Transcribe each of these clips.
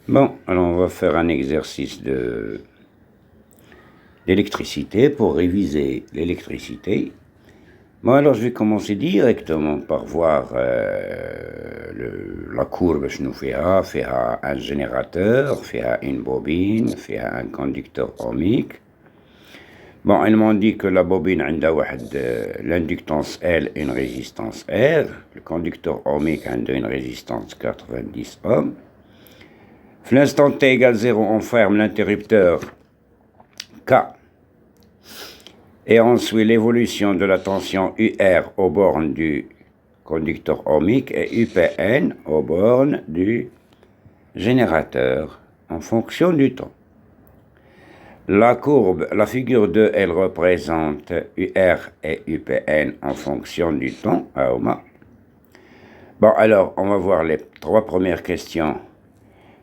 Bon, alors on va faire un exercice d'électricité pour réviser l'électricité. Bon, alors je vais commencer directement par voir la courbe que nous فيها un générateur, فيها une bobine, فيها un conducteur ohmique. Bon, ils m'ont dit que la bobine a l'inductance L et une résistance R. Le conducteur ohmique a une résistance 90 ohms. À l'instant t égale 0, on ferme l'interrupteur K. Et ensuite, l'évolution de la tension UR aux bornes du conducteur ohmique et UPN aux bornes du générateur en fonction du temps. La figure 2, elle représente UR et UPN en fonction du temps, AOMA. Bon, alors, on va voir les trois premières questions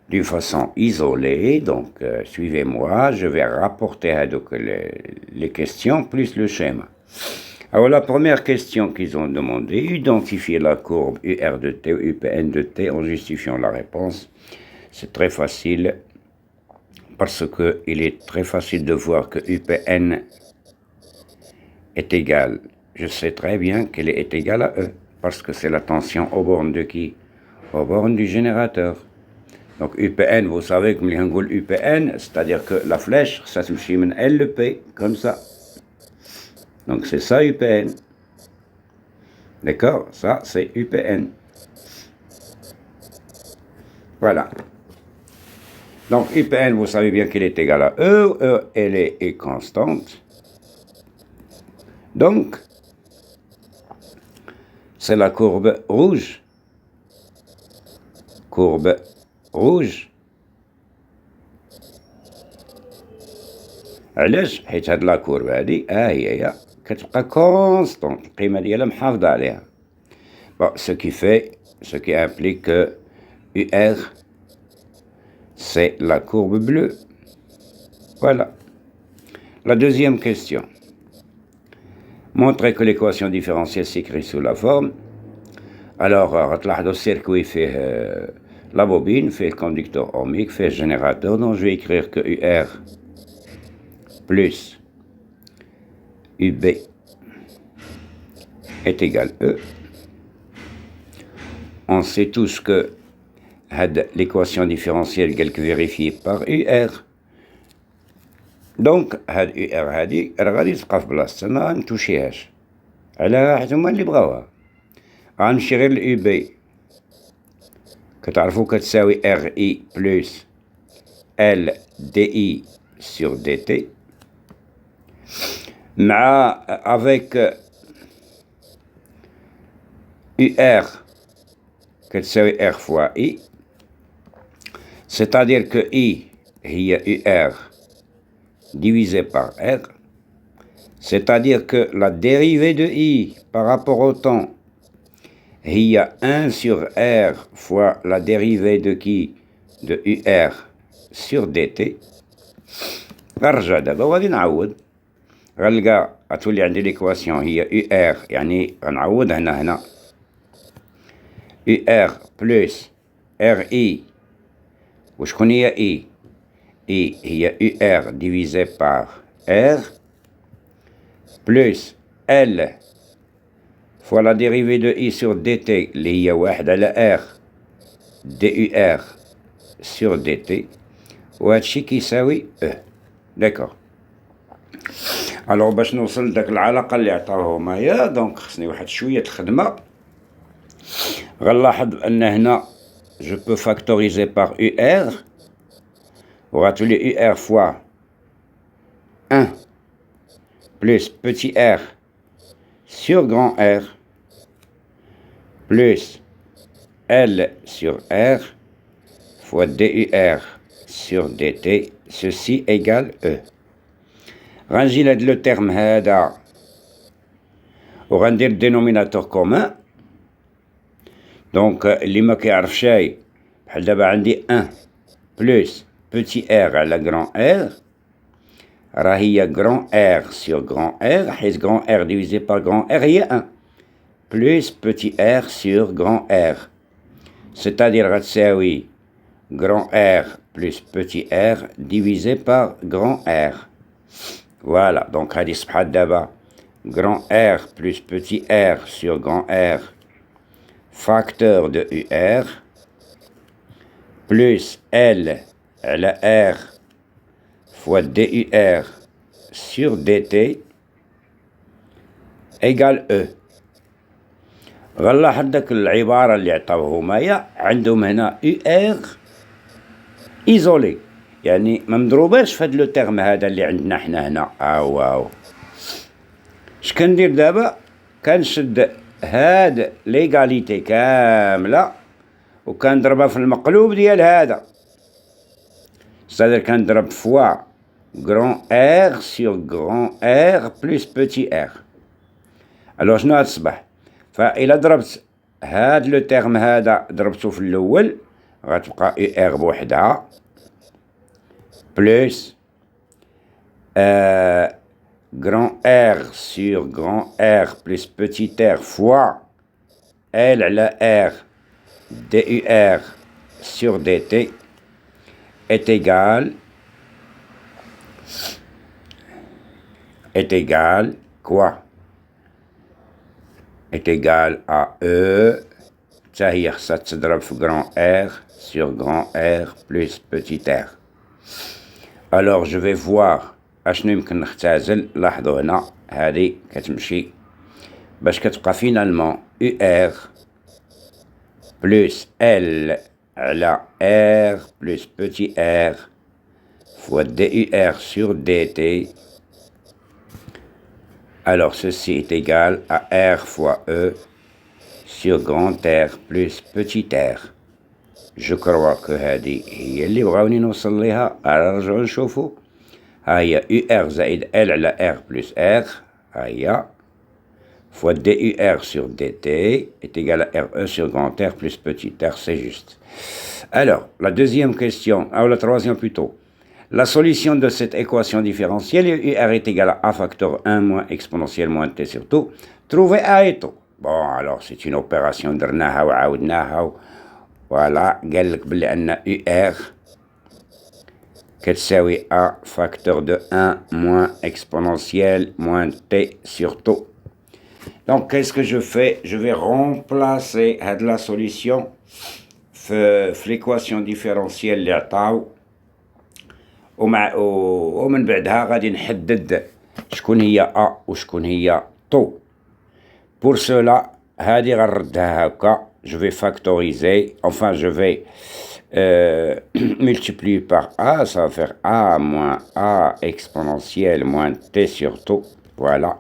d'une façon isolée, donc suivez-moi, je vais rapporter les questions plus le schéma. Alors la première question qu'ils ont demandé, identifier la courbe UR de T ou UPN de T en justifiant la réponse. C'est très facile parce qu'il est très facile de voir que UPN est égal. Je sais très bien qu'elle est égale à E parce que c'est la tension aux bornes de qui? Aux bornes du générateur. Donc UPN, vous savez, comme les UPN, c'est-à-dire que la flèche, ça se chie LP, comme ça. Donc c'est ça UPN. D'accord? Ça, c'est UPN. Voilà. Donc UPN, vous savez bien qu'elle est égale à E. E, elle est constante. Donc, c'est la courbe rouge. Courbe rouge. علاش؟ حيت هاد لا كورب هادي هي كتبقى كونستونت القيمة ديالها محافظة عليها. Bon, ce qui implique que UR c'est la courbe bleue. Voilà. La deuxième question. Montrer que l'équation différentielle s'écrit sous la forme. Alors, غتلاحظوا السيركوي فيه la bobine, fait le conducteur ohmique, fait le générateur. Donc je vais écrire que UR plus UB est égal E. On sait tous que l'équation différentielle est vérifiée par UR. Donc UR هذه غادي تبقى في بلاصتها ما غنتوشيهاش. على حيت هما اللي بغاوها. غنمشي غير ل UB. كتعرفوا كتساوي RI plus LDI sur DT. Avec UR كتساوي R fois I, c'est-à-dire que I هي UR divisé par R, c'est-à-dire que la dérivée de I par rapport au temps هي 1 sur R fois la dérivée de qui? De UR sur DT. غنرجع دابا وغادي نعوض. غنلقى غتولي عندي ليكواسيون هي UR، يعني غنعوض هنا UR plus RI. وشكون هي I؟ I هي UR divisé par R plus L fois la dérivée de I sur DT اللي هي 1 على R DUR sur DT، وهادشي كيساوي E. D'accord. Alors باش نوصل لداك العلاقة اللي عطاوهم هي، دونك خصني واحد شوية الخدمة. غنلاحظ أن هنا je peux factoriser par UR، وغتولي UR fois 1 plus petit r sur grand R plus L sur R fois DUR sur DT, ceci égale E. غنجي لهاد لو تيرم هذا وغندير dénominateur commun. دونك اللي ما كيعرف شي بحال دابا عندي 1 بلس petit r على grand R، راه هي grand R sur grand R، حيت grand R divisé par grand R هي 1 plus petit r sur grand R، c'est-à-dire غتساوي grand R plus petit r divisé par grand R. Voilà, donc هذه صبحت دابا grand R plus petit r sur grand R facteur de UR plus L à la R fois DUR sur DT égale E. غنلاحظ داك العبارة اللي عطاوه هما عندهم هنا UR ايزولي، يعني ما مضروباش في هاد لو تيرم هذا اللي عندنا حنا هنا. هاو اش كندير دابا؟ كنشد هاد ليغاليتي كامله وكنضربها في المقلوب ديال هذا، c'est-à-dire كنضرب فوا grand R sur grand R plus petit r. الوغ شنو غتصبح؟ فإلا ضربت هاد لو تيرم هذا ضربتو في الأول غتبقى اي ار بوحدها بلوس grand R sur grand R plus petit r fois L على R DUR sur DT est égal quoi? Est égal à E, ça y est, ça se drop grand R sur grand R plus petit r. Alors je vais voir اشنو يمكن نختزل. لاحظوا هنا هذه كتمشي باش كتبقى فينالمون UR plus L على R plus petit r fois DUR sur DT. Alors ceci est égal à R fois E sur grand R plus petit r. Je crois que هذه هي اللي بغاوني نوصل ليها. نرجعو نشوفو. ها هي UR زائد L على R plus R. ها هي fois DUR sur DT est égal à RE sur grand R plus petit r. C'est juste. Alors, la deuxième question, ou la troisième plutôt. La solution de cette équation différentielle, UR est égal à A facteur 1 moins exponentielle moins T sur tout. Trouver A et tout. Bon, alors c'est une opération درناها وعاودناها. Voilà, قال لك بلي أن UR كتساوي A facteur de 1 moins exponentielle moins T sur tout. Donc, qu'est-ce que je fais? Je vais remplacer la solution في l'équation différentielle اللي عطاو ومن بعدها غادي نحدد شكون هي A وشكون هي تو. Pour cela هادي غنردها هكا. Je vais factoriser, enfin je vais multiplier par A, ça va faire A moins A exponentielle moins T sur tout. Voilà.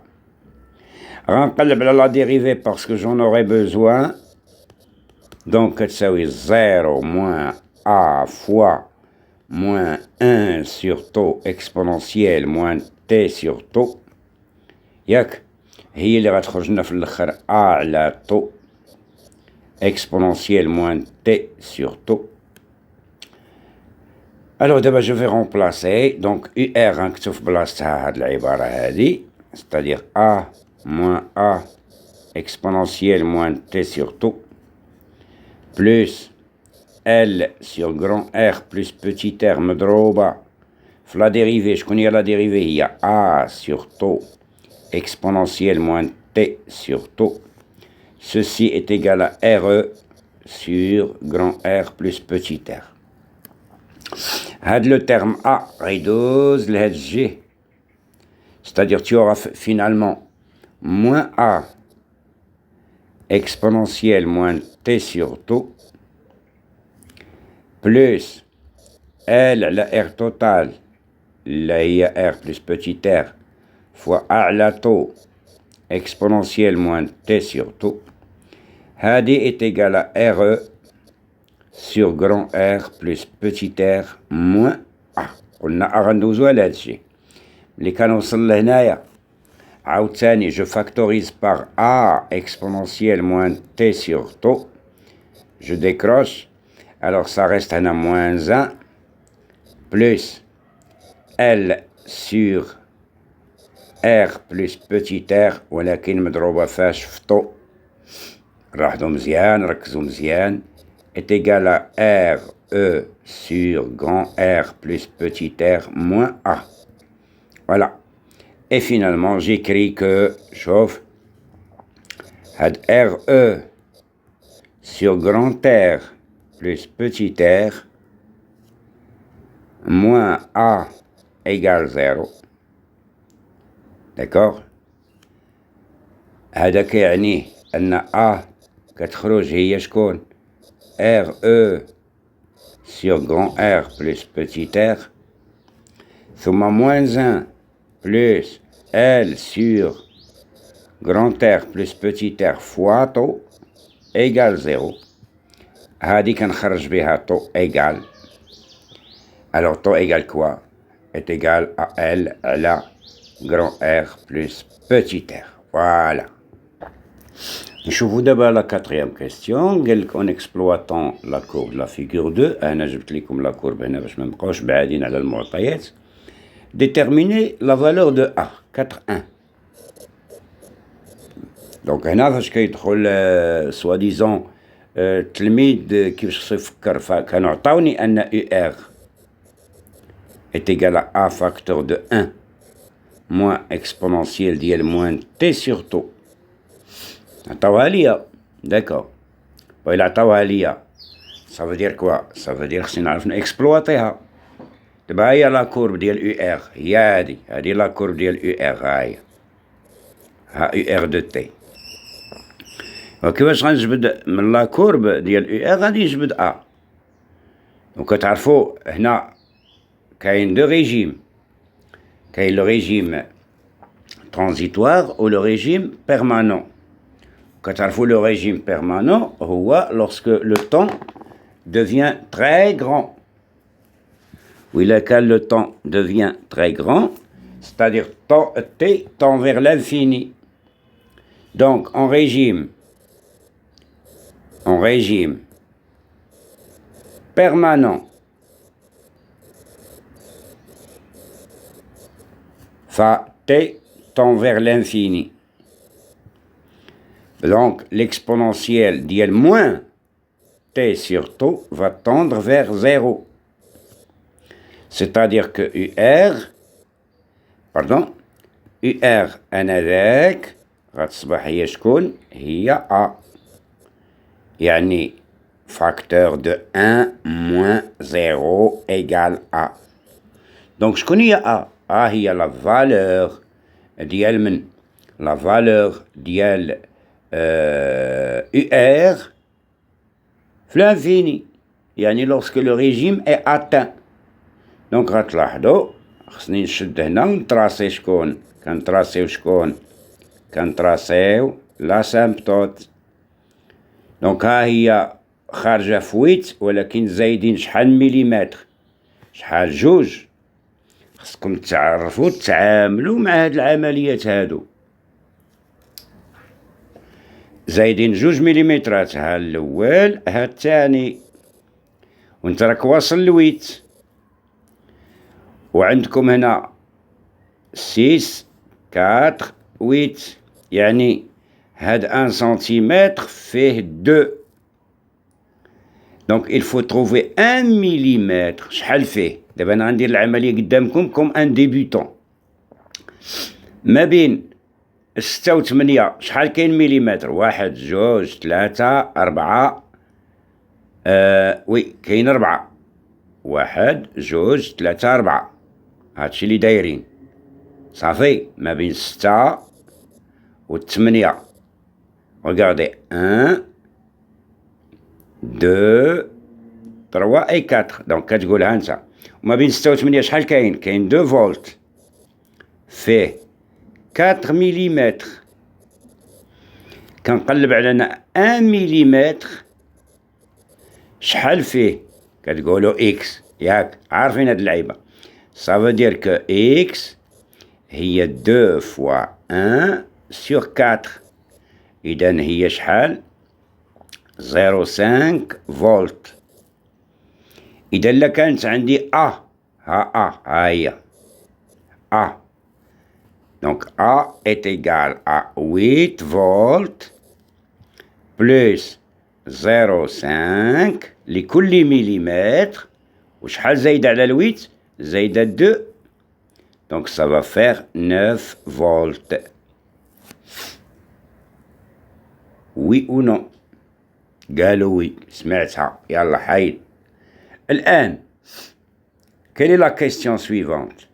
غنقلب على la dérivée parce que j'en aurai besoin. Donc كتساوي 0 moins A fois moins 1 sur taux exponentielle moins T sur taux. ياك هي اللي غتخرج لنا في الاخر A على taux exponentielle moins T sur taux. Alors d'abord je vais remplacer. Donc UR غنكتب في بلاصتها هاد العبارة هادي, c'est-à-dire A moins A exponentielle moins T sur taux plus L sur grand R plus petit r مضروبة في la dérivée. شكون هي la dérivée؟ هي A sur taux exponentielle moins T sur taux. Ceci est égal à RE sur grand R plus petit r. هاد le terme A غيدوز لهاد الجهة, c'est-à-dire tu auras finalement moins A exponentielle moins T sur taux plus L على R total اللي هي R plus petit r fois A على taux exponentielle moins T sur taux. هذه est égal à RE sur grand R plus petit r moins A. قلنا غندوزو على هادشي. ملي كنوصل لهنايا عاوتاني je factorise par A exponentielle moins T sur taux. Je décroche. Alors ça reste هنا moins 1 plus L sur R plus petit r ولكن مضروبة فاش في طو. لاحظوا مزيان, ركزوا مزيان. est égal à R RE sur grand R plus petit r moins A. Voilà. Et finalement, j'écris que, chauffe, had RE sur grand R plus petit r moins A égale 0. D'accord. هذا كيعني أن A كتخرج هي شكون RE sur grand R plus petit r ثم moins 1 plus L sur grand R plus petit r fois taux égale 0. هذه كنخرج بها taux égale. Alors taux égale quoi? Est égal à L على grand R plus petit r. Voilà. نشوفوا دابا la quatrième question. قال لك en exploitant la courbe de la figure 2. أنا جبت لكم la courbe هنا باش ما نبقاوش بعادين على المعطيات. Déterminer la valeur de A. 4,1. Donc هنا فاش كيدخل soi-disant التلميذ كيفاش خصو يفكر فكانوا عطاوني أن UR est égal à A facteur de 1 moins exponentielle ديال moins T sur taux. عطاوها ليا. D'accord. وإلا عطاوها ليا ça veut dire quoi? Ça veut dire خصني نعرف نإكسبلواتيها. دابا هي لا كورب ديال UR هي هادي لا كورب ديال UR ها UR دو T. وكيفاش غنجبد من لا كورب ديال UR غادي نجبد A. وكتعرفوا هنا كاين دو ريجيم. كاين لو ريجيم transitoire ou le régime permanent. كتعرفوا le régime permanent هو lorsque le temps devient très grand. Oui, lequel le temps devient très grand, c'est-à-dire t tend vers l'infini. Donc en régime permanent, t tend vers l'infini. Donc l'exponentielle d'IL moins t sur taux va tendre vers 0. C'est-à-dire que UR أنذاك غتصبح هي شكون؟ هي A. يعني facteur de 1 moins 0 égale A. Donc شكون هي A؟ A هي la valeur ديال من؟ La valeur ديال UR في l'infini. يعني lorsque le régime est atteint. دونك غتلاحظوا خصني نشد هنا ونتراسي شكون؟ كنتراسيو شكون؟ كنتراسيو لاسامبتوت. دونك ها هي خارجة فويت ولكن زايدين شحال مليمتر؟ شحال؟ جوج. خصكم تعرفوا تعاملوا مع هاد العمليات هادو. زايدين 2 مليمترات. ها الأول ها الثاني. وانت راك واصل لويت. وعندكم هنا 6 4 8 يعني هاد 1 سنتيمتر فيه 2. دونك il faut trouver 1 مليمتر شحال فيه. دابا انا غندير العمليه قدامكم كوم ان ديبيوتون. ما بين 6 و 8 شحال كاين مليمتر؟ 1 2 3 4 وي كاين 4. 1 2 3 4. هادشي اللي دايرين صافي. ما بين 6 و 8 regardez 1 2 3 et 4. دونك كتقولها انت. وما بين 6 و 8 شحال كاين؟ كاين 2 فولت فيه 4 مليمتر. كنقلب على 1 مليمتر شحال فيه؟ كتقولوا اكس ياك عارفين هاد اللعيبه. Ça veut dire que x هي 2 fois 1 sur 4. إذن هي شحال؟ 0,5 فولت. إذا إلا كانت عندي A ها هي A. Donc A est égal à 8 volts plus 0,5 لكل مليمتر. وشحال زايدة على الويت؟ زايدة 2. Donc ça va faire 9 volts. Oui ou non؟ قالوا oui. سمعتها. يلا حيد. الآن quelle est la question suivante?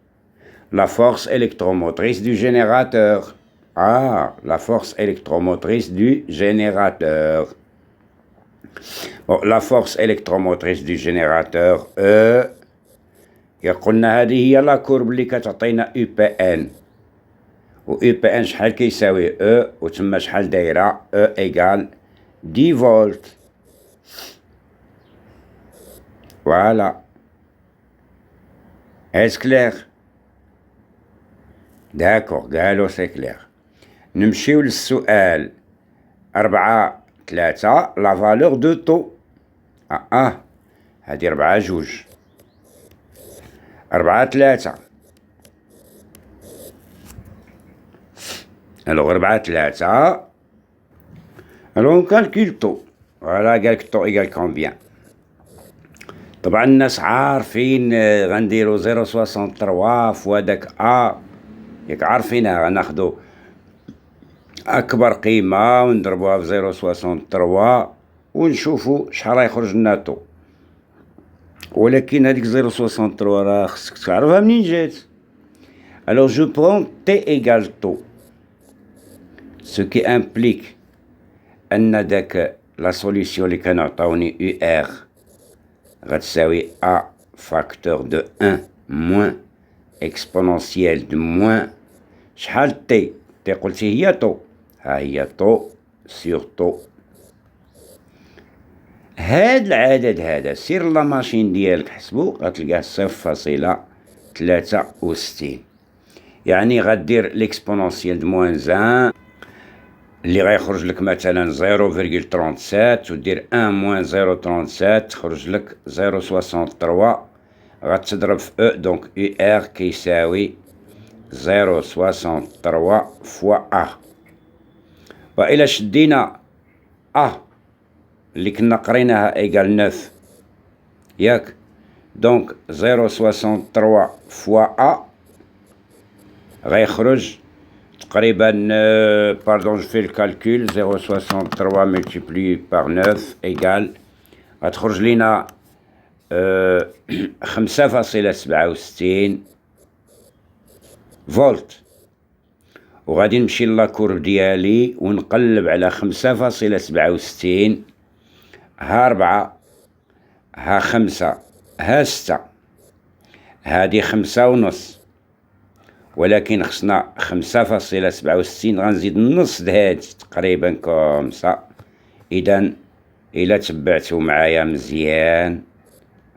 La force électromotrice du générateur. Ah, la force électromotrice du générateur. Bon, la force électromotrice du générateur E. قلنا هذه هي لا كورب اللي كتعطينا يو بي ان. و يو بي ان شحال كيساوي او وتما شحال دايره او ايكال 10 فولت. فوالا. اس كلير؟ داكور قالوا سي كلير. نمشيو للسؤال 4-3 لا فالور دو طو. هادي 4-2 4-3. الوغ 4-3. الوغ نكالكيل طو. فوالا قالك طو ايكال كومبيان. طبعا الناس عارفين غنديرو 0.63 فوا داك ياك عارفينها. غناخدو أكبر قيمة ونضربوها في 0.63 ونشوفو شحال يخرج لنا طو. ولكن هاديك 0.63 راه خصك تعرفها منين جات. Alors je prends t égale taux, ce qui implique أن داك لا سوليسيون اللي كنعطاوني يو ار غتساوي a facteur de 1 moins exponentielle de moins شحال تي قلتي هي طو. ها هي طو سيغ طو. هاد العدد هذا سير لا ماشين ديالك حسبو غتلقاه 0.63. يعني غدير ليكسبونونسيال دو موان 1 اللي غيخرج لك مثلا 0.37 ودير 1 موان 0.37 تخرج لك 0.63. غتضرب في او دونك يو ار كيساوي 0.63 فوا ا. وإلا شدينا ا اللي كنا قريناها ايكال 9 ياك دونك 0.63 فوا ا غيخرج تقريبا باردون جو في الكالكول 0.63 ملتيبلي بار 9 ايكال غتخرج لينا 5.67 فولت. وغادي نمشي لاكورب ديالي ونقلب على 5.67. ها 4 ها 5 ها 6 هادي 5.5 ولكن خصنا 5.67 غنزيد النص دهادي تقريبا كومسا. إذن إلا تبعتو معايا مزيان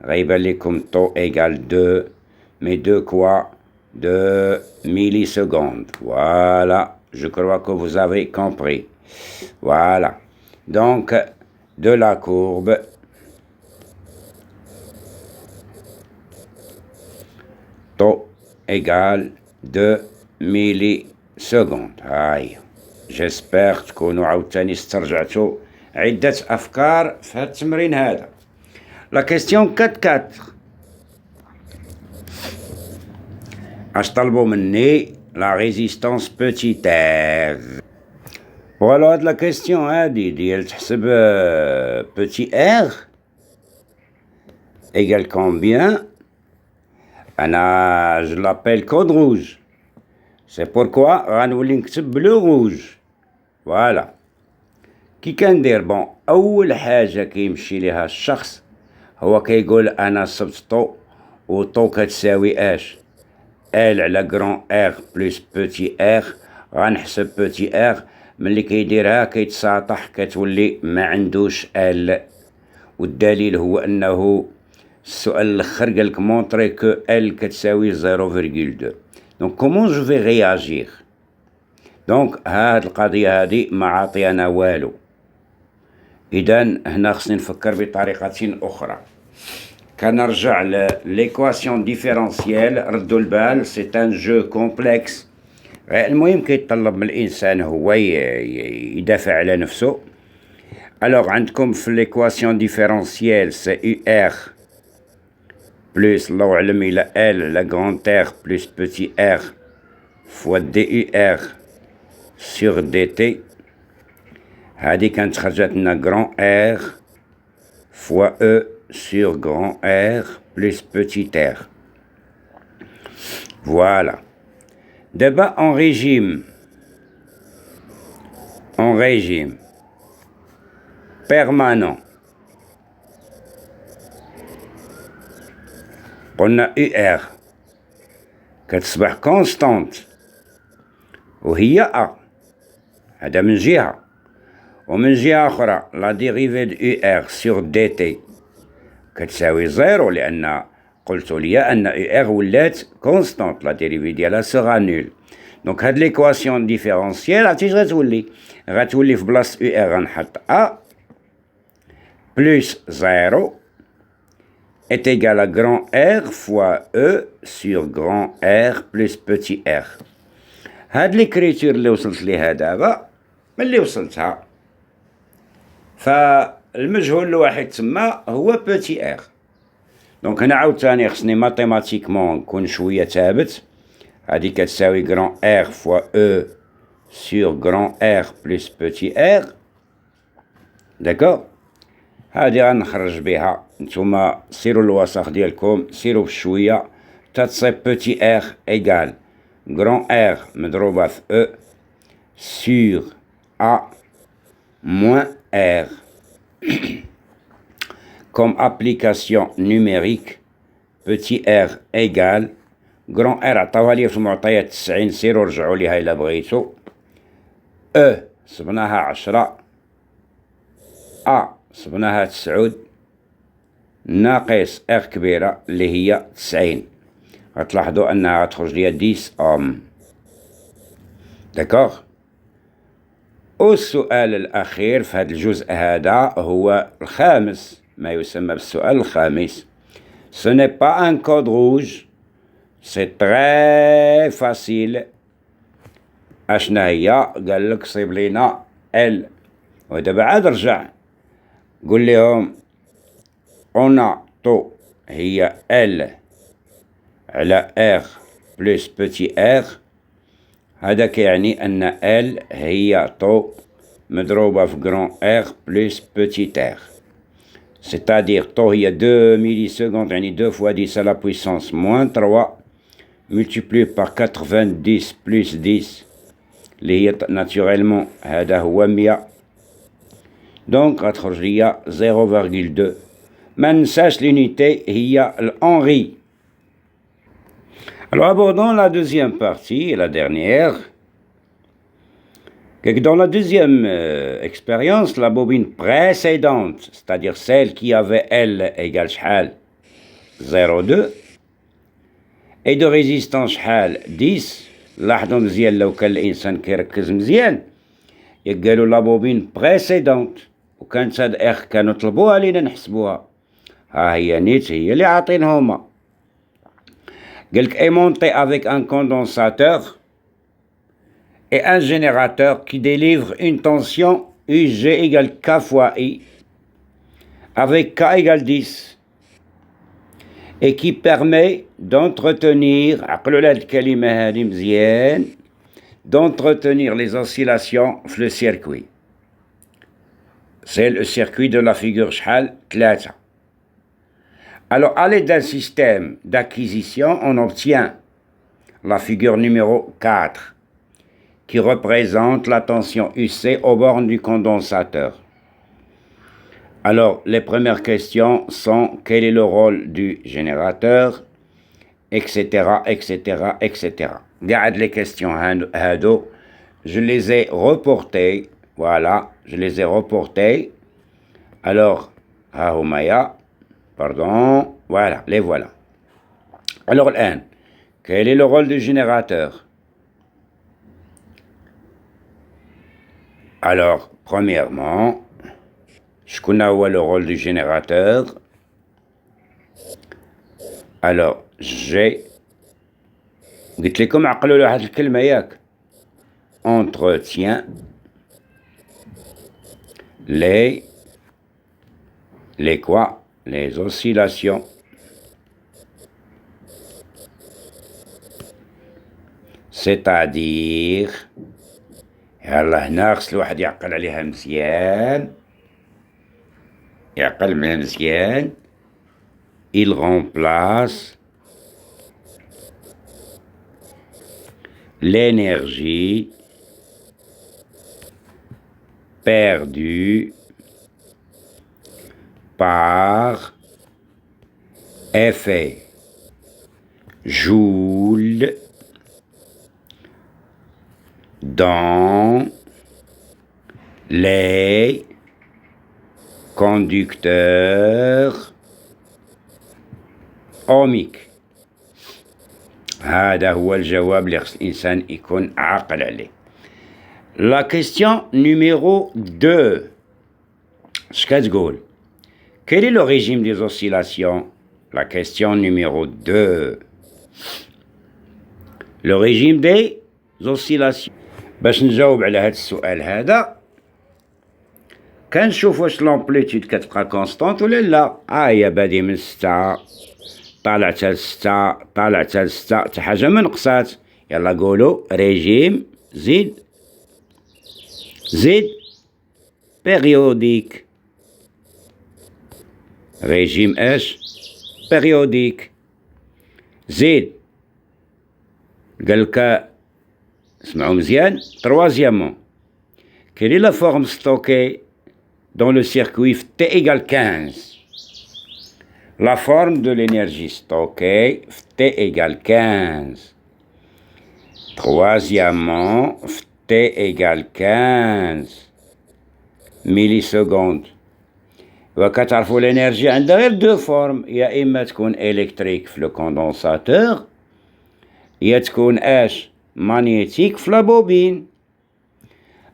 غيبان ليكم طو ايكال 2 مي 2 كوا 2 millisecondes. Voilà, je crois que vous avez compris. Voilà, donc de la courbe taux égale 2 millisecondes. هاي جيسبر تكونوا عاوتاني استرجعتوا عدة أفكار في هذا التمرين هذا. لا كيستيون 4 اش طلبوا مني لا ريزيستانس بوتيت ار. فوالا هاد لا كيستيون هادي ديال تحسب بوتي ار ايكال كومبيان. انا جو لابيل كود روج سي بوركوا غنولي نكتب بلو روج. فوالا كي كندير بون اول حاجه كيمشي ليها الشخص هو كيقول انا صبت طو وطو كتساوي اش ال على كرون ار بلس بوتي ار. غنحسب بوتي ار ملي كيديرها كيتساطح كتولي ما عندوش ال. والدليل هو انه السؤال الاخر قالك مونطري كو ال كتساوي 0.2. دونك كومون جو في رياجير. دونك هاد القضيه هادي ما عاطيانا والو. اذا هنا خصني نفكر بطريقه اخرى. كنرجع لليكواسيون ديفيرونسيال. ردوا البال سي ان جو كومبلكس. المهم كيتطلب من الانسان هو يدافع على نفسه. Alors, عندكم في l'équation différentielle, c'est UR plus الله أعلم إلى L, la grande R plus petit r fois DUR sur DT. هذه كانت خرجت لنا grand R fois E sur grand R plus petit r. Voilà. D'abord en régime permanent. قلنا UR كتصبح constante وهي A. هذا من جهة. ومن جهة أخرى لا dérivée de UR sur DT كتساوي زيرو لأن قلت لي أن UR ولات constante. لا dérivée ديالها sera nulle. دونك هاد l'équation différentielle عرفتي اش غتولي؟ غتولي في بلاصة UR غنحط A plus 0 est égal à grand R fois E sur grand R plus petit r. هاد l'écriture اللي وصلت ليها دابا ملي وصلتها فالمجهول الواحد تما هو petit r. دونك هنا عاوتاني خصني ماتيماتيكمون نكون شوية ثابت. هادي كتساوي grand R fois E sur grand R plus petit r. داكور. هادي غنخرج بها نتوما سيروا الوسخ ديالكم سيروا بشوية تتصيب petit r égale grand R مضروبة في E sur A moins R. Comme application numérique petit r égale grand R عطاوها لي في المعطيات 90 سيروا رجعوا ليها إلا بغيتو. E صبناها 10 A صبناها 9 ناقص R كبيرة اللي هي 90. غتلاحظوا أنها غتخرج ليا 10 أوم. داكوغ. والسؤال الأخير في هذا الجزء هذا هو الخامس ما يسمى بالسؤال الخامس. Ce n'est pas un code rouge. C'est très facile. أشنا هي؟ قال لك صيب لينا L. ودابا عاد رجع قول لهم on a تو هي L على R plus petit r. هذا كيعني أن L هي تو مضروبة في grand R plus petit r. C'est-à-dire تو هي 2 millisecondes يعني 2 fois 10 à la puissance moins 3 multiplié par 90 plus 10 اللي هي naturellement هذا هو 100. دونك غتخرج ليا 0,2. ما ننساش l'unité هي الhenri. Alors abordons la deuxième partie et la dernière. Dans la deuxième expérience, la bobine précédente, c'est-à-dire celle qui avait L égale شحال 0,2 et de résistance شحال 10. لاحظوا مزيان لو كان الإنسان كيركز مزيان يقالوا لا بوبين بريسيدونت وكانت هاد اخ كانوا طلبوها لينا نحسبوها. ها هي نيت هي اللي عاطينهما. قالك est monté avec un condensateur et un générateur qui délivre une tension UG égale K fois I avec K égale 10 et qui permet d'entretenir عقلوا لهاد الكلمة هادي مزيان d'entretenir les oscillations في le circuit. C'est le circuit de la figure شحال 3. Alors, à l'aide d'un système d'acquisition, on obtient la figure numéro 4, qui représente la tension UC aux bornes du condensateur. Alors, les premières questions sont quel est le rôle du générateur, etc., etc., etc. Garde les questions, je les ai reportées, voilà, je les ai reportées. Alors, Ahumaya, pardon, voilà, les voilà. Alors, l'un, quel est le rôle du générateur? Alors, premièrement, je connais le rôle du générateur. Alors, j'ai قلت لكم عقلوا له هاد الكلمة ياك entretient les les quoi? Les oscillations. C'est-à-dire يلا هنا خص الواحد يعقل عليها مزيان يعقل عليها مزيان il remplace l'énergie perdue par effet Joule dans les conducteurs ohmiques. هذا هو الجواب اللي خص الإنسان يكون عاقل عليه. La question numéro 2. Ce qu'elle quel est le régime des oscillations? La question numéro 2. Le régime des oscillations. باش نجاوب على هذا السؤال هذا كنشوف واش لامبليتود كتبقى كونستانت ولا لا. هي بادي من 6 طالعت ل 6 طالعت ل 6 حتى حاجه ما نقصات. يلا قولوا ريجيم زيد بيريوديك. ريجيم اش؟ بيريوديك. زيد قالك اسمعوا مزيان. Troisièmement, quelle est la forme stockée dans le circuit T égale 15? La forme de l'énergie stockée T égale 15. Troisièmement, T égale 15 millisecondes. وكتعرفوا l'énergie عندها غير deux formes. يا إما تكون électrique في le condensateur يا تكون اش؟ مانيتيك في لابوبين.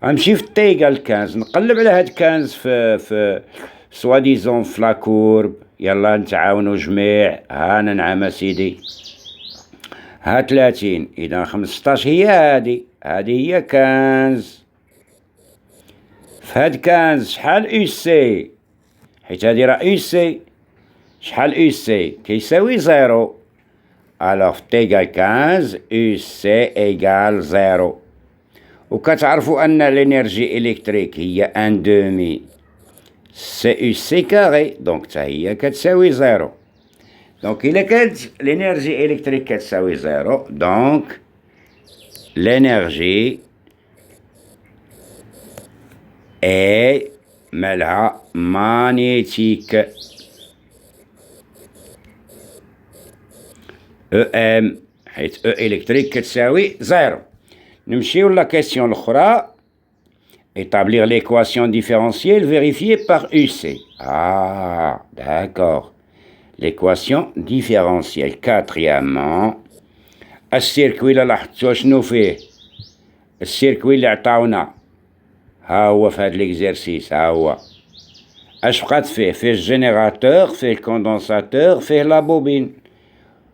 غنمشي في تي إيكال 15 نقلب على هاد 15 في سوا ديزون في لاكورب. يلا نتعاونو جميع. ها نعم سيدي ها 30 إذا 15 هي هادي هي 15. في هاد 15 شحال أو سي؟ حيت هادي راه أو سي. شحال أو سي؟ كيساوي زيرو. Alors T égale 15 UC égale 0. وكتعرفوا أن l'énergie électrique هي 1/2 CUC carré. donc تا هي كتساوي 0. donc إلا كانت l'énergie électrique كتساوي 0 donc l'énergie est مالها magnétique. EM حيث E électrique كتساوي 0. نمشيو لا كيسيون الأخرى. établir l'équation différentielle vérifiée par UC. Ah d'accord. l'équation différentielle. quatrièmement السيركوي اللي لاحظتو شنو فيه؟ السيركوي اللي عطاونا ها هو في هاد ليكزيرسيس. ها هو اش بقات فيه؟ فيه الجينيراتور فيه الكوندنساتور فيه لابوبين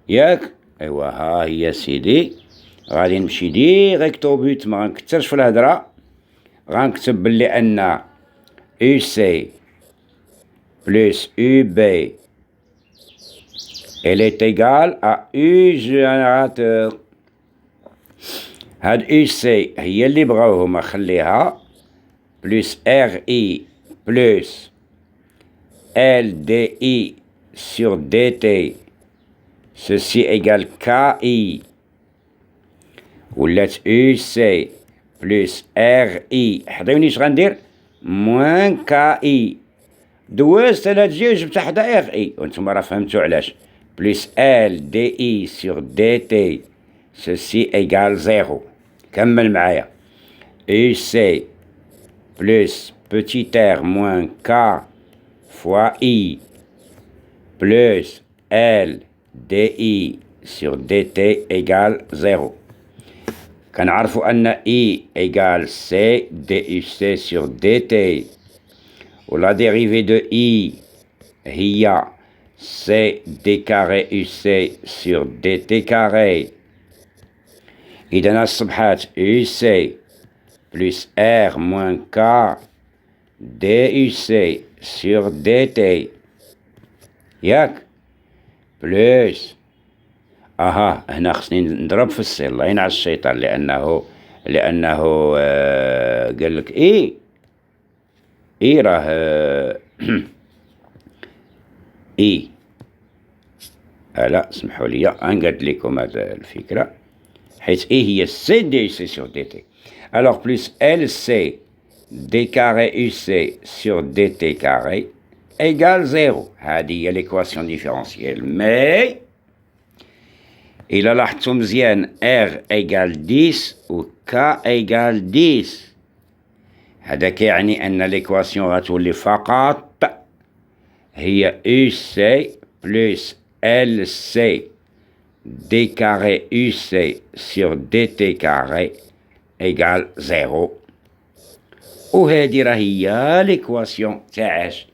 ياك. ايوا ها هي سيدي. غادي نمشي ديريكت بوت ما غنكثرش في الهضره. غنكتب بلي ان او سي بلس او بي elle est égale à U générateur. هاد او سي هي اللي بغاو هما خليها بلس ار اي بلس ال دي اي sur dt ceci égale KI. ولات U C plus RI. حضروني اش غندير؟ موان KI. دوزت على تجي وجبت حدا RI وانتم راه فهمتوا علاش. plus LDI sur DT ceci égale 0. كمل معايا. UC plus petit r moins K fois I plus L DI sur DT égale 0. كنعرفوا أن I égale C DUC sur DT. و la dérivée de I هي C D carré UC sur DT carré. إذا أصبحت UC plus R moins K DUC sur DT ياك بلوس هنا خصني نضرب في السي، الله ينعس الشيطان، لأنه قال لك راه لا اسمحوا لي نقد لكم هذا الفكرة، حيث هي سي دي يو سي سور دي تي. Alors plus LC d carré UC sur dt carré égale 0. هذه هي l'équation différentielle. Mais إلا لاحظتوا مزيان R égale 10 و K égale 10، هذا كيعني أن l'équation غتولي فقط هي UC plus LC d carré UC sur dt carré égale 0. وهذه راهي ليكواسيون تاعش،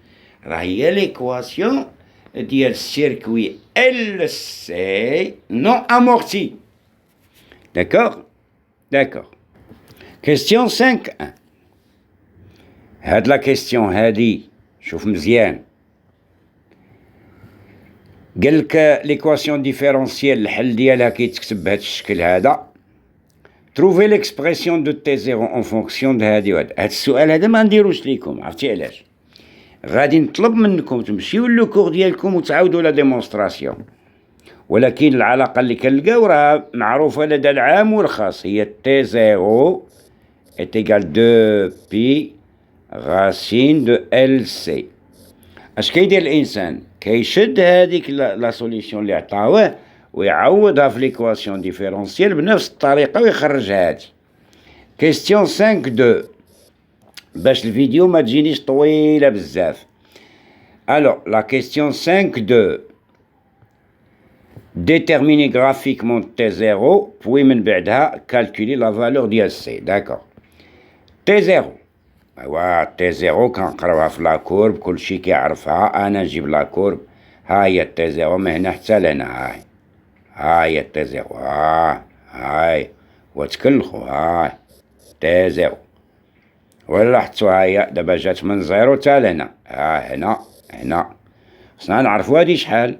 راهي ليكواسيون ديال السيركوي ال سي نون امورتي. داكوغ كيستيون 5 هاد لا كيستيون هادي شوف مزيان، قالك ليكواسيون ديفيرونسيال الحل ديالها كيتكتب بهذا الشكل هذا. Trouvez l'expression de T0 en fonction de هادي وهاد. هاد السؤال هذا ما نديروش ليكم، عرفتي علاش؟ غادي نطلب منكم تمشيو للكور ديالكم وتعاودوا لا ديمونستراسيون، ولكن العلاقة اللي كنلقاو راه معروفة لدى العام والخاص، هي T0 est égal 2 pi racine de LC. اش كيدير الانسان؟ كيشد هذيك لا سوليسيون اللي عطاوه ويعوضها في ليكواسيون ديفيرونسيال بنفس الطريقه ويخرج هادي. كيستيون 5 باش الفيديو ما تجينيش طويله بزاف. الو لا كيستيون 5 déterminer graphiquement T0 puis من بعدها calculer la valeur ديال C. داكور T0 ايوا T0 كنقراوها في لا كورب، كلشي كيعرفها. انا نجيب لا كورب، ها هي T0 من هنا حتى لهنا، ها هي T0 هاي وتكلخو هاي T0. ولا لاحظتوا ها هي دابا جات من 0 حتى لهنا، هنا خصنا نعرفو هادي شحال،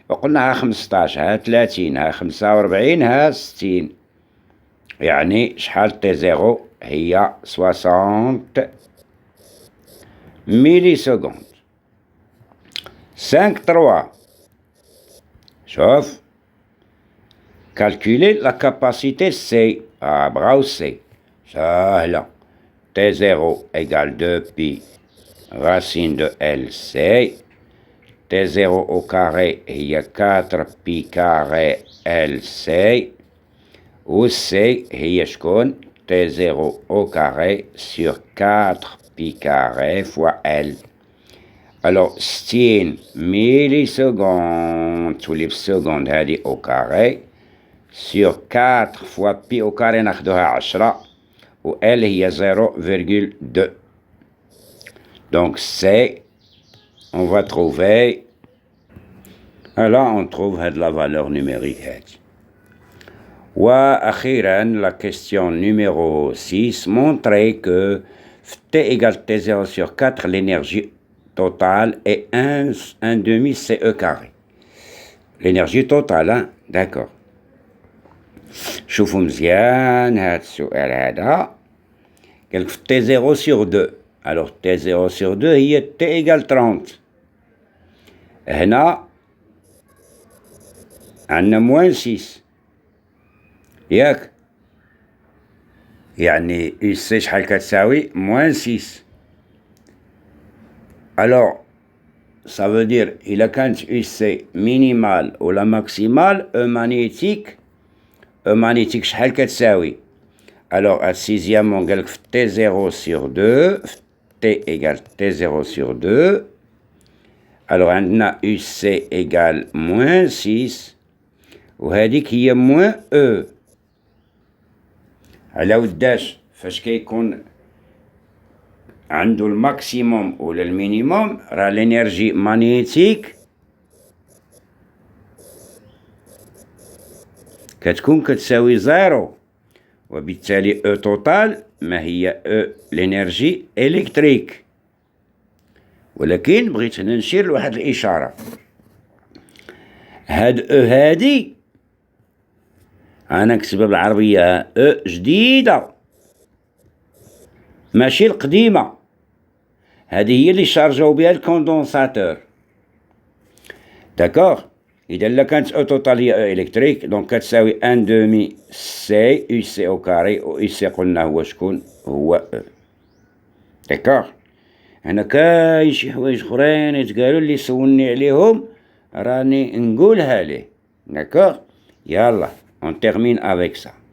وقلنا ها 15، ها 30، ها 45، ها 60، يعني شحال T0 هي 60 ميلي سكوند. 5 شوف calculer la capacité C. بغاو C ساهلة. T0 égale 2 pi racine de LC. T0 au carré هي 4 pi carré LC، و C هي شكون؟ T0 au carré sur 4 pi carré fois L. Alors 60 ميلي سكوند تولي بالسكوند هادي au carré sur 4 fois pi au carré ناخدوها 10 و L هي 0,2. Donc C on va trouver، là on trouve la valeur numérique هادي. وأخيرا la question numéro 6 montrer que T égale T0 sur 4 l'énergie totale est 1 demi CE carré. L'énergie totale d'accord. شوفوا مزيان هاد السؤال هذا، قالك في T0 sur 2. alors T0 sur 2 هي T égale 30. هنا عندنا موان 6 ياك، يعني UC شحال كتساوي؟ موان 6. alors ça veut dire إلا كانت UC مينيمال ولا ماكسيمال E magnétique شحال كتساوي؟ alors à sixièmement قالك في T0 sur 2 T égale T0 sur 2. alors عندنا UC égale moins 6 وهذيك هي moins E. على وداش فاش كيكون عنده الماكسيموم ولا المينيموم راه الانرجي مانيتيك كتكون كتساوي 0، وبالتالي او توتال ما هي او الانرجي الكتريك. ولكن بغيت هنا نشير لواحد الاشاره، هاد هادي أنا نكتبها بالعربية جديدة ماشي القديمة. هذه هي اللي شارجاو بها الكوندونساتور. داكوغ. إذا لا كانت أو توتال هي إلكتريك دونك كتساوي ان دومي سي يو سي أو كاري، و يو سي قلنا هو شكون؟ هو أو. داكوغ. هنا كاين شي حوايج أخرين يتقالو اللي سولني عليهم راني نقولها ليه. داكوغ. يلا on termine avec ça.